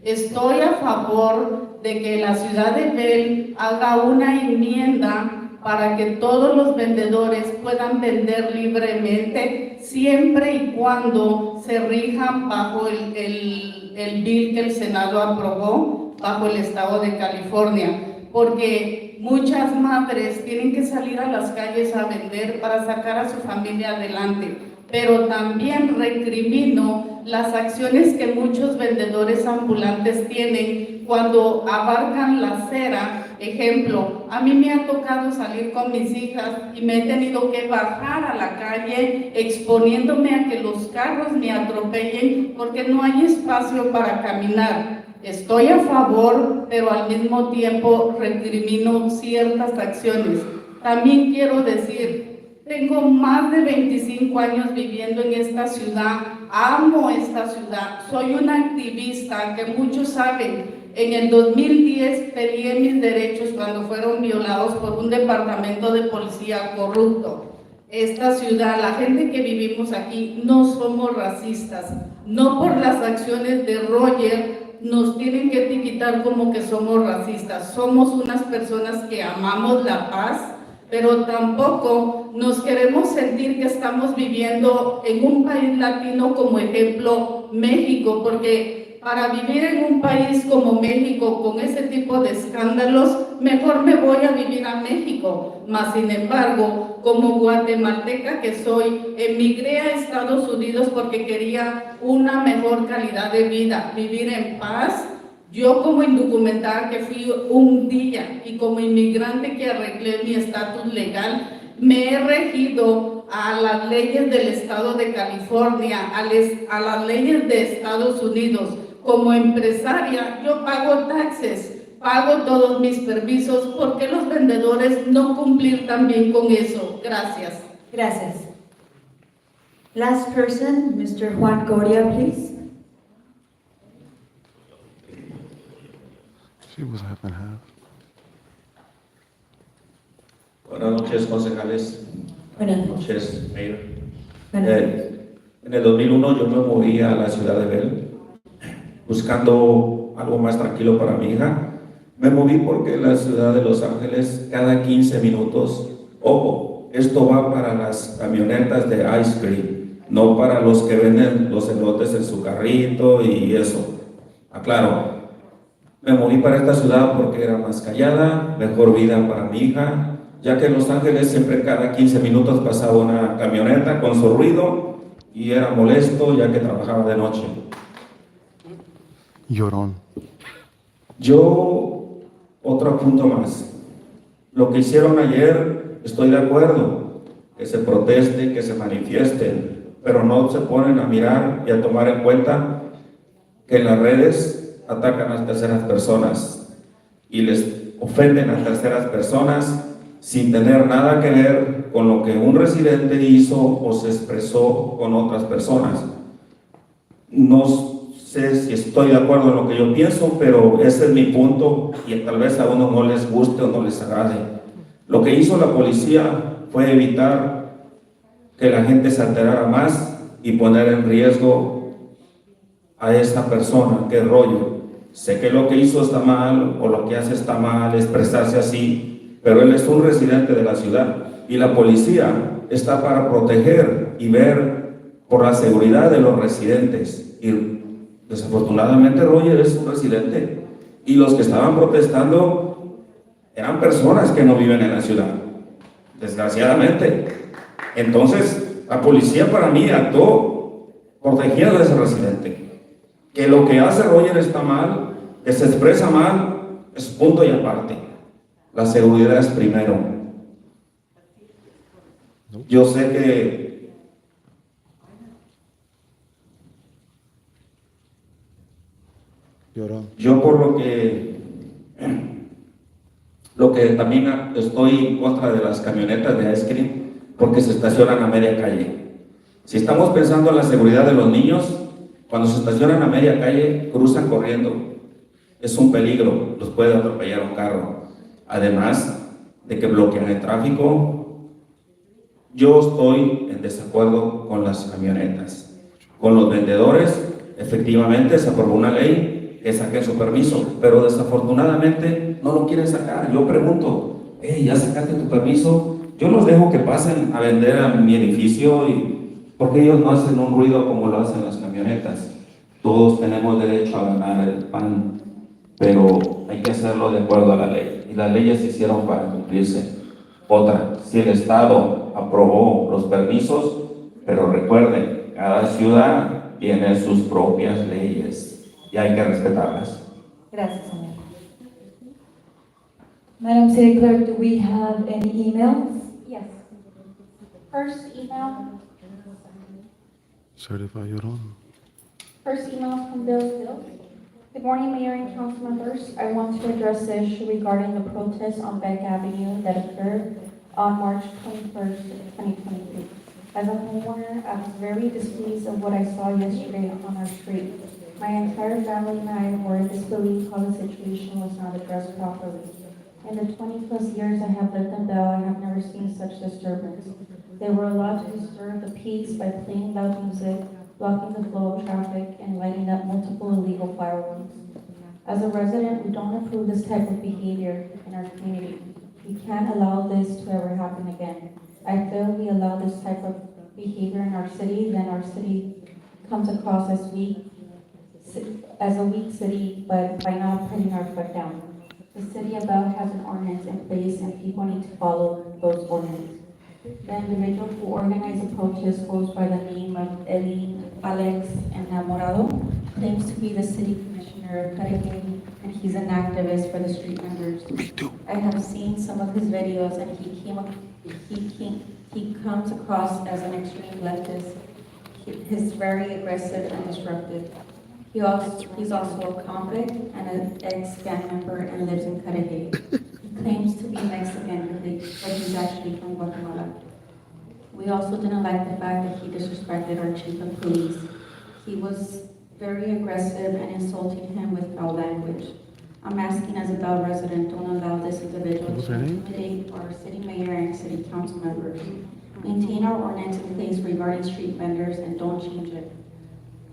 Estoy a favor de que la ciudad de Bell haga una enmienda para que todos los vendedores puedan vender libremente siempre y cuando se rijan bajo el bill que el Senado aprobó bajo el estado de California, porque muchas madres tienen que salir a las calles a vender para sacar a su familia adelante, pero también recrimino las acciones que muchos vendedores ambulantes tienen cuando abarcan la acera. Ejemplo, a mí me ha tocado salir con mis hijas y me he tenido que bajar a la calle exponiéndome a que los carros me atropellen porque no hay espacio para caminar. Estoy a favor, pero al mismo tiempo recrimino ciertas acciones. También quiero decir, tengo más de 25 años viviendo en esta ciudad, amo esta ciudad, soy una activista que muchos saben. En el 2010 peleé mis derechos cuando fueron violados por un departamento de policía corrupto. Esta ciudad, la gente que vivimos aquí, no somos racistas. No por las acciones de Roger nos tienen que etiquetar como que somos racistas. Somos unas personas que amamos la paz, pero tampoco nos queremos sentir que estamos viviendo en un país latino como ejemplo México, porque para vivir en un país como México con ese tipo de escándalos, mejor me voy a vivir a México. Mas, sin embargo, como guatemalteca que soy, emigré a Estados Unidos porque quería una mejor calidad de vida, vivir en paz. Yo como indocumentada que fui un día y como inmigrante que arreglé mi estatus legal, me he regido a las leyes del estado de California, a las leyes de Estados Unidos. Como empresaria, yo pago taxes, pago todos mis permisos. ¿Por qué los vendedores no cumplir también con eso? Gracias. Gracias. Last person, Mr. Juan Coria, please. She was half and half. Buenas noches, concejales. Buenas noches, Mayor. En el 2001 yo me moví a la ciudad de Bell buscando algo más tranquilo para mi hija. Me moví porque en la ciudad de Los Ángeles cada 15 minutos, ojo, esto va para las camionetas de ice cream, no para los que venden los elotes en su carrito y eso. Aclaro, me moví para esta ciudad porque era más callada, mejor vida para mi hija, ya que en Los Ángeles siempre cada 15 minutos pasaba una camioneta con su ruido y era molesto ya que trabajaba de noche. Llorón. Otro punto más. Lo que hicieron ayer, estoy de acuerdo, que se proteste, que se manifiesten, pero no se ponen a mirar y a tomar en cuenta que en las redes atacan a terceras personas y les ofenden a terceras personas sin tener nada que ver con lo que un residente hizo o se expresó con otras personas. No sé si estoy de acuerdo en lo que yo pienso, pero ese es mi punto y tal vez a uno no les guste o no les agrade. Lo que hizo la policía fue evitar que la gente se alterara más y poner en riesgo a esa persona, que es Rollo. sé que lo que hizo está mal o lo que hace está mal, expresarse así, pero él es un residente de la ciudad y la policía está para proteger y ver por la seguridad de los residentes. Y desafortunadamente Roger es un residente y los que estaban protestando eran personas que no viven en la ciudad, desgraciadamente. Entonces, la policía para mí actuó protegiendo a ese residente. Que lo que hace Roger está mal, que se expresa mal, es punto y aparte. La seguridad es primero. Yo sé que yo por lo que también estoy en contra de las camionetas de ice cream, porque se estacionan a media calle. Si estamos pensando en la seguridad de los niños, cuando se estacionan a media calle, cruzan corriendo. Es un peligro, los puede atropellar un carro. Además de que bloquean el tráfico, yo estoy en desacuerdo con las camionetas. Con los vendedores, efectivamente se aprobó una ley que saquen su permiso, pero desafortunadamente no lo quieren sacar. Yo pregunto, hey, ¿ya sacaste tu permiso? Yo los dejo que pasen a vender a mi edificio porque ellos no hacen un ruido como lo hacen las camionetas. Todos tenemos derecho a ganar el pan, pero hay que hacerlo de acuerdo a la ley. Y las leyes se hicieron para cumplirse. Otra, si el Estado aprobó los permisos, pero recuerden, cada ciudad tiene sus propias leyes y hay que respetarlas. Gracias, señor. Madam City Clerk, do we have any emails? Yes. First email Certify your own. First email is from Bill Still. Good morning, Mayor and council members. I want to address the issue regarding the protest on Beck Avenue that occurred on March 21st, 2023. As a homeowner, I was very displeased of what I saw yesterday on our street. My entire family and I were in disbelief how the situation was not addressed properly. In the 20+ years I have lived in Bell, I have never seen such disturbance. They were allowed to disturb the peace by playing loud music, blocking the flow of traffic, and lighting up multiple illegal fireworks. As a resident, we don't approve this type of behavior in our community. We can't allow this to ever happen again. I feel we allow this type of behavior in our city, then our city comes across as a weak city, but by not putting our foot down. The city of Bell has an ordinance in place and people need to follow those ordinances. The individual who organized the protest goes by the name of Alex Enamorado, claims to be the city commissioner of Cutting, and he's an activist for the street vendors. Me too. I have seen some of his videos and he comes across as an extreme leftist. He's very aggressive and disruptive. He's also a convict and an ex-gang member and lives in Cutting. He claims to be Mexican, but he's actually from Guatemala. We also didn't like the fact that he disrespected our chief of police. He was very aggressive and insulting him with foul language. I'm asking as a Bell resident, don't allow this individual to intimidate our city mayor and city council members. Maintain our ordinance in place regarding street vendors and don't change it.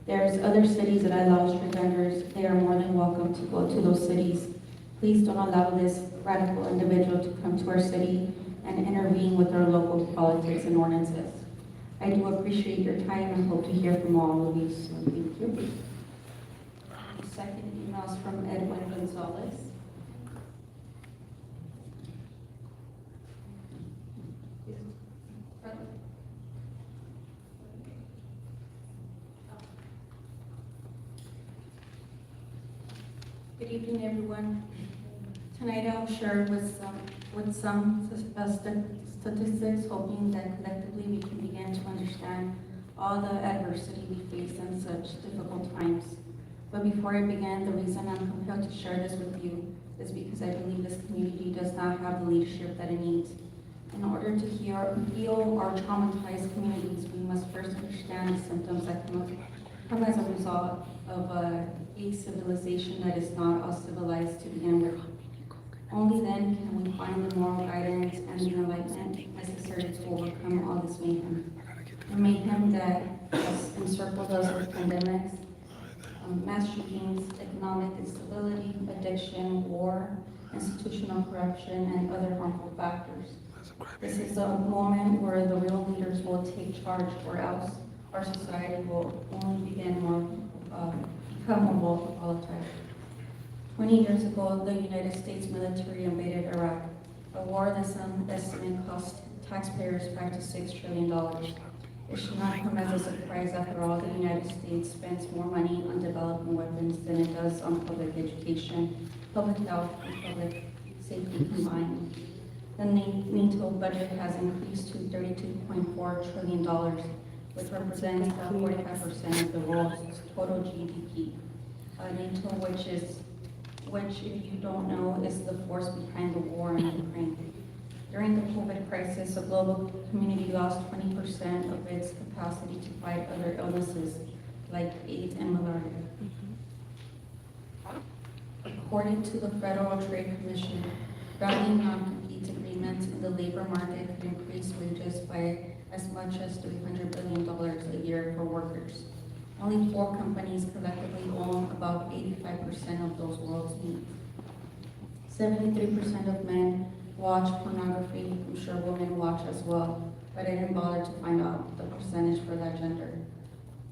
There's other cities that allow street vendors. They are more than welcome to go to those cities. Please don't allow this radical individual to come to our city and intervene with our local politics and ordinances. I do appreciate your time and hope to hear from all of you soon. Thank you. The second email is from Edwin Gonzalez. Good evening, everyone. Tonight I'll share with some statistics, hoping that collectively we can begin to understand all the adversity we face in such difficult times. But before I begin, the reason I'm compelled to share this with you is because I believe this community does not have the leadership that it needs. In order to heal our traumatized communities, we must first understand the symptoms that come as a result of a civilization that is not as civilized to begin with. Only then can we find the moral guidance and the enlightenment necessary to overcome all this mayhem. The mayhem that has encircled us with pandemics, mass shootings, economic instability, addiction, war, institutional corruption, and other harmful factors. This is a moment where the real leaders will take charge, or else our society will only become more volatile. 20 years ago, the United States military invaded Iraq, a war that some estimate cost taxpayers $5 to $6 trillion. It should not come as a surprise. After all, the United States spends more money on developing weapons than it does on public education, public health, and public safety combined. The NATO budget has increased to $32.4 trillion, which represents about 45% of the world's total GDP. NATO, which, if you don't know, is the force behind the war in Ukraine. During the COVID crisis, the global community lost 20% of its capacity to fight other illnesses like AIDS and malaria. According to the Federal Trade Commission, rounding non-compete agreements in the labor market could increase wages by as much as $300 billion a year for workers. Only 4 companies collectively own about 85% of those world's needs. 73% of men watch pornography. I'm sure women watch as well, but I didn't bother to find out the percentage for that gender.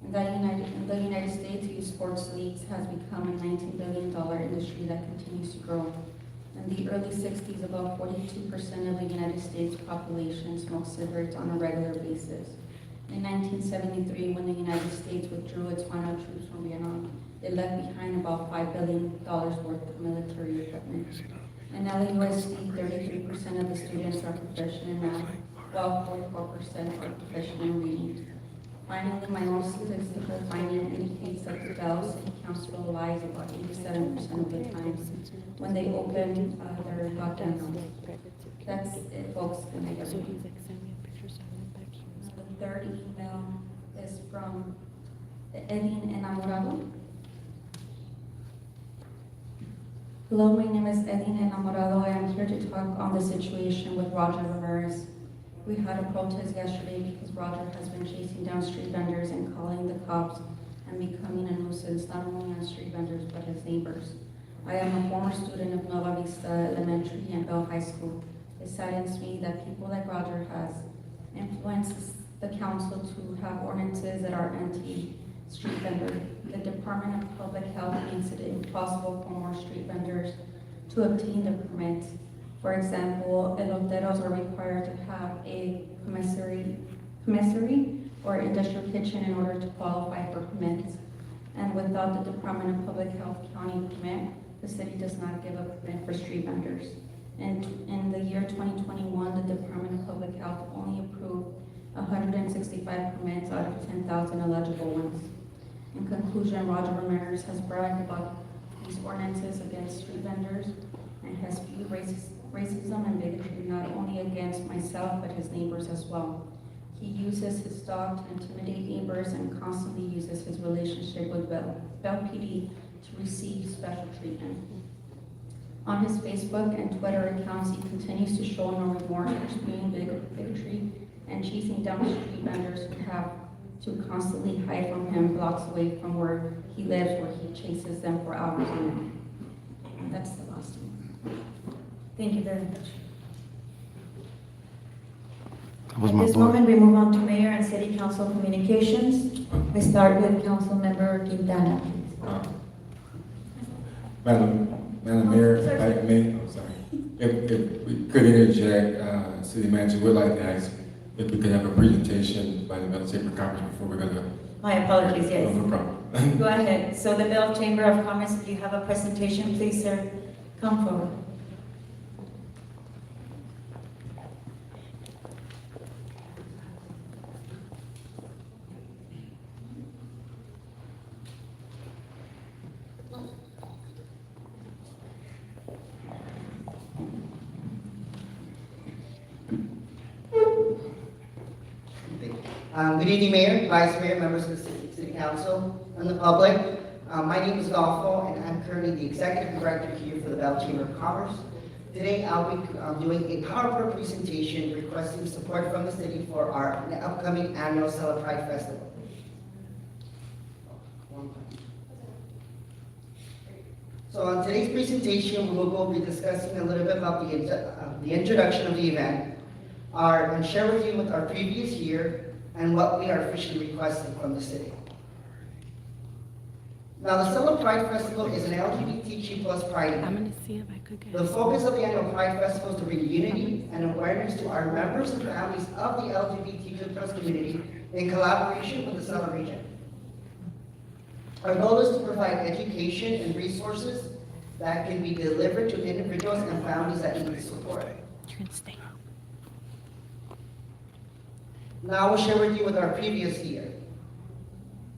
In the United States, youth sports leagues has become a $19 billion industry that continues to grow. In the early 60s, about 42% of the United States population smoked cigarettes on a regular basis. In 1973, when the United States withdrew its final troops from Vietnam, it left behind about $5 billion worth of military equipment. In LAUSD, 33% of the students are proficient in math, while 44% are proficient in reading. Finally, my own statistical finding indicates that the Bell City Council lies about 87% of the time when they open their goddamn mouth. That's it, folks. Good night, everyone. The third email is from Edwin Enamorado. Hello, my name is Edwin Enamorado. I am here to talk on the situation with Roger Ramirez. We had a protest yesterday because Roger has been chasing down street vendors and calling the cops and becoming a nuisance not only on street vendors but his neighbors. I am a former student of Nova Vista Elementary and Bell High School. It saddens me that people like Roger has influenced the council to have ordinances that are anti-street vendor. The Department of Public Health makes it impossible for more street vendors to obtain the permits. For example, eloteros are required to have a commissary or industrial kitchen in order to qualify for permits. And without the Department of Public Health county permit, the city does not give a permit for street vendors. And in the year 2021, the Department of Public Health only approved 165 permits out of 10,000 eligible ones. In conclusion, Roger Ramirez has bragged about these ordinances against street vendors and has viewed racism and bigotry not only against myself but his neighbors as well. He uses his dog to intimidate neighbors and constantly uses his relationship with Bell PD to receive special treatment. On his Facebook and Twitter accounts, he continues to show no remorse for spewing bigotry and chasing down street vendors who have to constantly hide from him blocks away from where he lives, where he chases them for hours on end. That's the last one. Thank you very much. At this moment, we move on to Mayor and City Council communications. We start with Council Member Quintana. Madam Mayor, if we could interject, City Manager, we'd like to ask if we could have a presentation by the Bell Chamber of Commerce before we're going to. My apologies, yes. No problem. Go ahead. So the Bell Chamber of Commerce, if you have a presentation, please, sir, come forward. Good evening, Mayor, Vice Mayor, members of the City Council, and the public. My name is Lawful, and I'm currently the Executive Director here for the Bell Chamber of Commerce. Today, I'll be doing a PowerPoint presentation requesting support from the city for our upcoming annual Celebrate Festival. So on today's presentation, we will be discussing a little bit about the introduction of the event, and share with you with our previous year and what we are officially requesting from the city. Now, the Celebrate Pride Festival is an LGBTQ plus pride event. I'm gonna see if I could get. The focus of the annual Pride Festival is to bring unity and awareness to our members and families of the LGBTQ plus community in collaboration with the Southern region. Our goal is to provide education and resources that can be delivered to individuals and families that need support. You can stay. Now I will share with you with our previous year.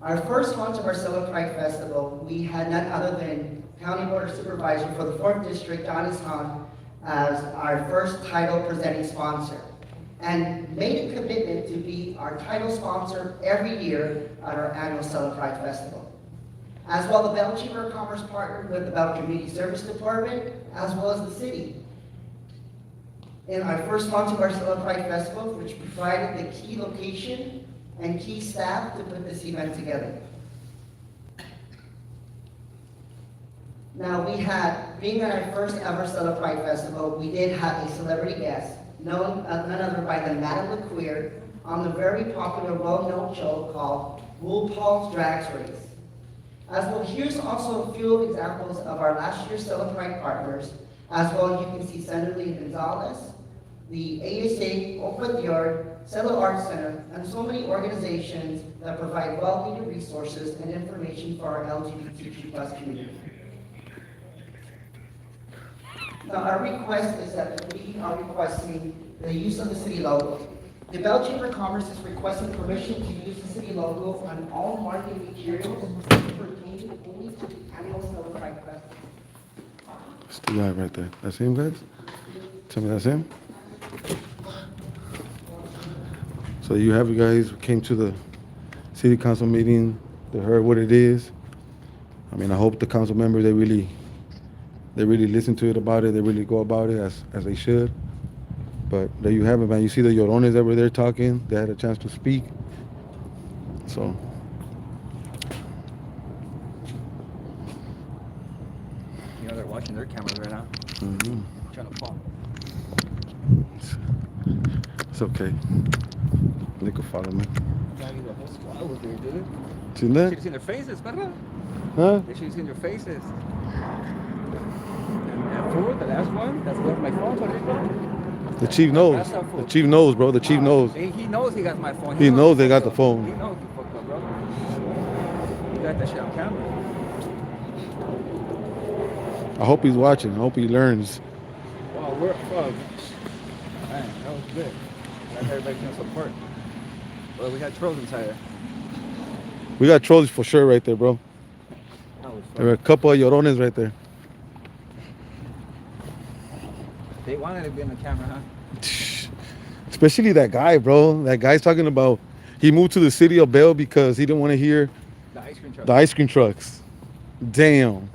Our first launch of our Celebrate Pride Festival, we had none other than County Board of Supervisor for the 4th District, Jonas Hahn, as our first title presenting sponsor, and made a commitment to be our title sponsor every year at our annual Celebrate Pride Festival. As well, the Bell Chamber of Commerce partnered with the Bell Community Service Department, as well as the city. In our first launch of our Celebrate Pride Festival, which provided the key location and key staff to put this event together. Now we had, being at our first ever Celebrate Pride Festival, we did have a celebrity guest, none other by than Madame LeQueer, on the very popular, well-known show called RuPaul's Drag Race. As well, here's also a few examples of our last year's Celebrate Pride partners. As well, you can see Senator Lee Gonzalez, the ASA, Oakwood Yard, Cello Arts Center, and so many organizations that provide well-needed resources and information for our LGBTQ plus community. Now, our request is that we are requesting the use of the city logo. The Bell Chamber of Commerce is requesting permission to use the city logo on all marketing materials pertaining only to the annual Celebrate Pride Festival. That's the guy right there. That's him, guys? Tell me that's him? So you have you guys came to the city council meeting, they heard what it is. I mean, I hope the council members, they really listen to it about it, they really go about it as they should. But there you have it, man. You see the Llorones that were there talking, they had a chance to speak. So. You know, they're watching their cameras right now. Mm-hmm. Trying to fall. It's okay. They could follow me. The whole squad was there, dude. Seen They that? should have seen their faces, brother. Huh? They should have seen their faces. And food, the last one, that's left my phone, Rodrigo. The chief knows. The chief knows, bro. The chief knows. He knows he got my phone. He knows they got the phone. He knows he fucked up, bro. He got that shit on camera. I hope he's watching. I hope he learns. Wow, we're fucked. Man, that was good. Glad everybody can support. Well, we had trolls inside there. We got trolls for sure right there, bro. That was fun. There were a couple of Llorones right there. They wanted to be on the camera, huh? Especially that guy, bro. That guy's talking about he moved to the city of Bell because he didn't want to hear The ice cream truck. the ice cream trucks. Damn.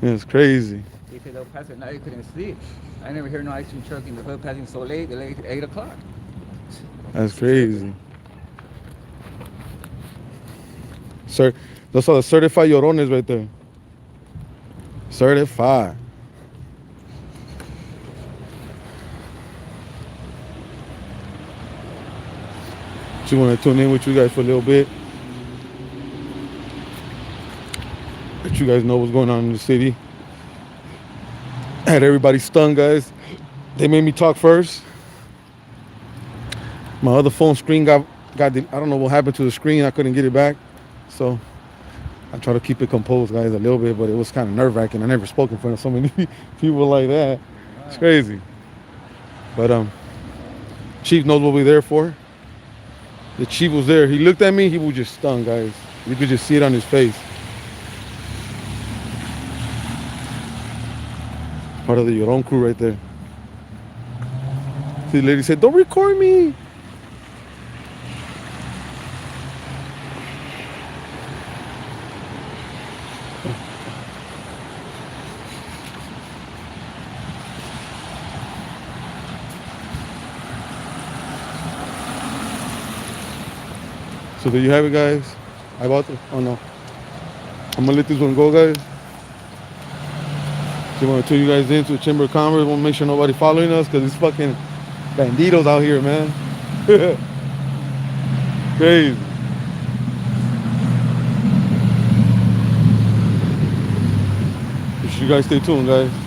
It's crazy. He said they'll pass at night, he couldn't sleep. I never hear no ice cream truck in the hood passing so late, they're late at 8 o'clock. That's crazy. Sir, those are the certified Llorones right there. Certified. Just want to tune in with you guys for a little bit. Let you guys know what's going on in the city. Had everybody stunned, guys. They made me talk first. My other phone screen got I don't know what happened to the screen. I couldn't get it back. So I try to keep it composed, guys, a little bit, but it was kind of nerve-wracking. I never spoke in front of so many people like that. It's crazy. But Chief knows what we're there for. The chief was there. He looked at me. He was just stunned, guys. You could just see it on his face. Part of the Lloron crew right there. See, the lady said, "Don't record me." So there you have it, guys. I bought it. Oh no. I'm gonna let this one go, guys. Just want to turn you guys into the Chamber of Commerce. Want to make sure nobody following us because it's fucking banditos out here, man. Crazy. You guys stay tuned, guys.